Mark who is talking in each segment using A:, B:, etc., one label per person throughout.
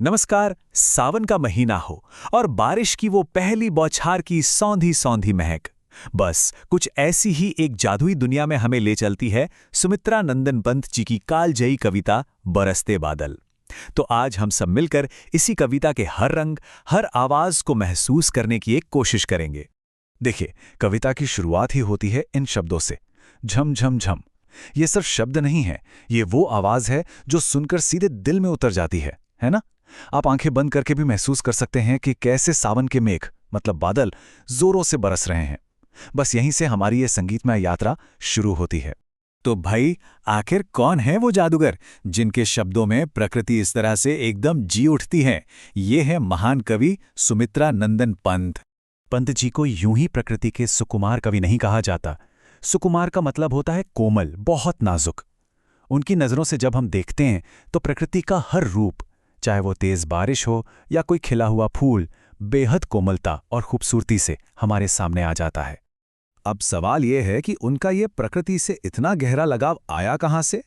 A: नमस्कार। सावन का महीना हो और बारिश की वो पहली बौछार की सौंधी सौंधी महक बस कुछ ऐसी ही एक जादुई दुनिया में हमें ले चलती है सुमित्रा नंदन पंत जी की कालजयी कविता बरसते बादल। तो आज हम सब मिलकर इसी कविता के हर रंग, हर आवाज को महसूस करने की एक कोशिश करेंगे। देखिए, कविता की शुरुआत ही होती है इन शब्दों से, झम झम झम। ये सिर्फ शब्द नहीं है, ये वो आवाज है जो सुनकर सीधे दिल में उतर जाती है ना? आप आंखें बंद करके भी महसूस कर सकते हैं कि कैसे सावन के मेघ मतलब बादल जोरों से बरस रहे हैं। बस यहीं से हमारी ये संगीतमय यात्रा शुरू होती है। तो भाई, आखिर कौन है वो जादूगर जिनके शब्दों में प्रकृति इस तरह से एकदम जी उठती है? ये है महान कवि सुमित्रा नंदन पंत। पंत जी को यूं ही प्रकृति के सुकुमार कवि नहीं कहा जाता। सुकुमार का मतलब होता है कोमल, बहुत नाजुक। उनकी नजरों से जब हम देखते हैं तो प्रकृति का हर रूप, चाहे वो तेज बारिश हो या कोई खिला हुआ फूल, बेहद कोमलता और खूबसूरती से हमारे सामने आ जाता है। अब सवाल यह है कि उनका ये प्रकृति से इतना गहरा लगाव आया कहां से?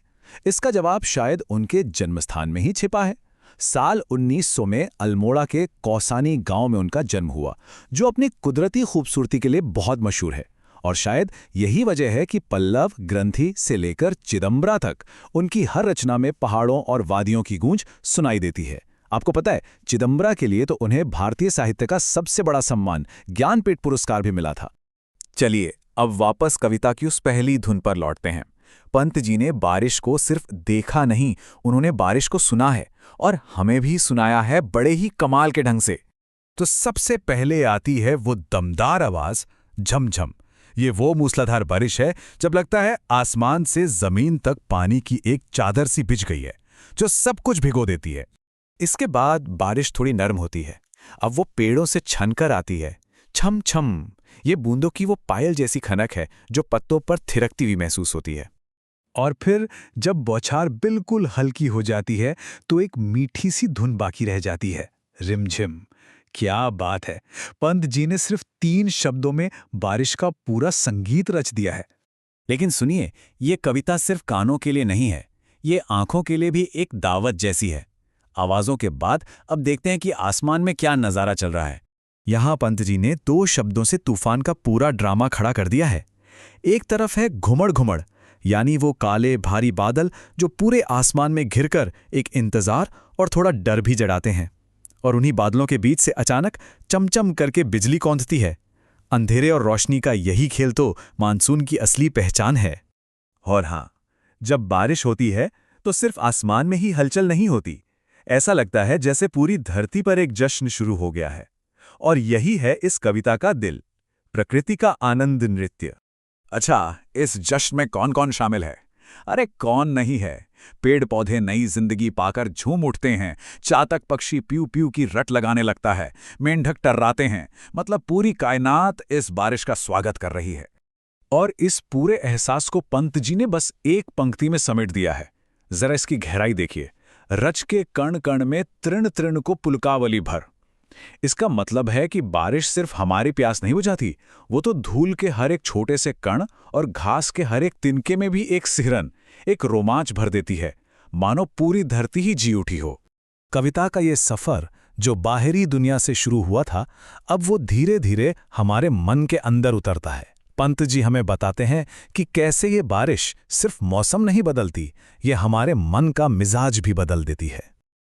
A: इसका जवाब शायद उनके जन्मस्थान में ही छिपा है। साल 1900 में अल्मोड़ा के कौसानी गांव में उनका जन्म हुआ, जो अपनी कुदरती खूबसूरती के लिए बहुत मशहूर है। और शायद यही वजह है कि पल्लव, ग्रंथि से लेकर चिदंबरा तक उनकी हर रचना में पहाड़ों और वादियों की गूंज सुनाई देती है। आपको पता है, चिदंबरा के लिए तो उन्हें भारतीय साहित्य का सबसे बड़ा सम्मान ज्ञानपीठ पुरस्कार भी मिला था। चलिए, अब वापस कविता की उस पहली धुन पर लौटते हैं। पंत जी ने बारिश को सिर्फ देखा नहीं, उन्होंने बारिश को सुना है, और हमें भी सुनाया है बड़े ही कमाल के ढंग से। तो सबसे पहले आती है वो दमदार आवाज, झमझम। ये वो मूसलाधार बारिश है जब लगता है आसमान से जमीन तक पानी की एक चादर सी बिछ गई है, जो सब कुछ भिगो देती है। इसके बाद बारिश थोड़ी नरम होती है। अब वो पेड़ों से छनकर आती है, छम छम। ये बूंदों की वो पायल जैसी खनक है जो पत्तों पर थिरकती हुई महसूस होती है। और फिर जब बौछार बिल्कुल हल्की हो जाती है तो एक मीठी सी धुन बाकी रह जाती है, रिमझिम। क्या बात है! पंत जी ने सिर्फ 3 शब्दों में बारिश का पूरा संगीत रच दिया है। लेकिन सुनिए, ये कविता सिर्फ कानों के लिए नहीं है, ये आंखों के लिए भी एक दावत जैसी है। आवाजों के बाद अब देखते हैं कि आसमान में क्या नजारा चल रहा है। यहां पंत जी ने 2 शब्दों से तूफान का पूरा ड्रामा खड़ा कर दिया है। एक तरफ है घुमड़ घुमड़, यानी वो काले भारी बादल जो पूरे आसमान में घिरकर एक इंतजार और थोड़ा डर भी जगाते हैं। और उन्हीं बादलों के बीच से अचानक चमचम करके बिजली कौंधती है। अंधेरे और रोशनी का यही खेल तो मानसून की असली पहचान है। और हां, जब बारिश होती है तो सिर्फ आसमान में ही हलचल नहीं होती, ऐसा लगता है जैसे पूरी धरती पर एक जश्न शुरू हो गया है। और यही है इस कविता का दिल, प्रकृति का आनंद नृत्य। अच्छा, इस जश्न में कौन कौन शामिल है? अरे कौन नहीं है। पेड़ पौधे नई जिंदगी पाकर झूम उठते हैं, चातक पक्षी प्यू प्यू की रट लगाने लगता है, मेंढक टर्राते हैं। मतलब पूरी कायनात इस बारिश का स्वागत कर रही है। और इस पूरे एहसास को पंत जी ने बस एक पंक्ति में समेट दिया है। जरा इसकी गहराई देखिए, रच के कण कण में तृण तृण को पुलकावली भर। इसका मतलब है कि बारिश सिर्फ हमारी प्यास नहीं बुझाती, वो तो धूल के हर एक छोटे से कण और घास के हर एक तिनके में भी एक सिहरन, एक रोमांच भर देती है, मानो पूरी धरती ही जी उठी हो। कविता का ये सफर जो बाहरी दुनिया से शुरू हुआ था, अब वो धीरे धीरे हमारे मन के अंदर उतरता है। पंत जी हमें बताते हैं कि कैसे ये बारिश सिर्फ मौसम नहीं बदलती, ये हमारे मन का मिजाज भी बदल देती है।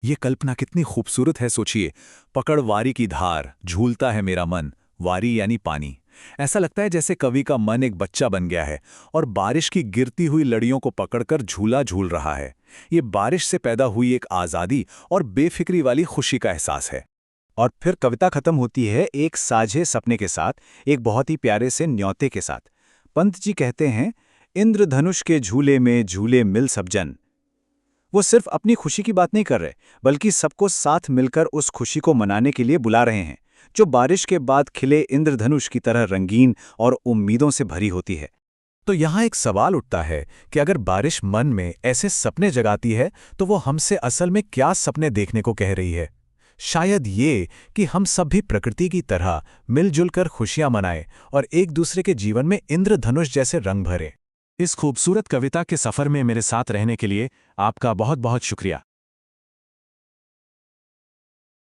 A: ये कल्पना कितनी खूबसूरत है, सोचिए। पकड़ वारी की धार, झूलता है मेरा मन। वारी यानी पानी। ऐसा लगता है जैसे कवि का मन एक बच्चा बन गया है और बारिश की गिरती हुई लड़ियों को पकड़कर झूला झूल रहा है। ये बारिश से पैदा हुई एक आज़ादी और बेफिक्री वाली खुशी का एहसास है। और फिर कविता खत्म होती है एक साझे सपने के साथ, एक बहुत ही प्यारे से न्योते के साथ। पंत जी कहते हैं, इंद्रधनुष के झूले में झूले मिल सब जन। वो सिर्फ अपनी खुशी की बात नहीं कर रहे, बल्कि सबको साथ मिलकर उस खुशी को मनाने के लिए बुला रहे हैं, जो बारिश के बाद खिले इंद्रधनुष की तरह रंगीन और उम्मीदों से भरी होती है। तो यहाँ एक सवाल उठता है कि अगर बारिश मन में ऐसे सपने जगाती है, तो वो हमसे असल में क्या सपने देखने को कह रही है? शायद ये कि हम सब भी प्रकृति की तरह मिलजुल कर खुशियां मनाएं और एक दूसरे के जीवन में इंद्रधनुष जैसे रंग भरें। इस खूबसूरत कविता के सफर में मेरे साथ रहने के लिए आपका बहुत बहुत शुक्रिया।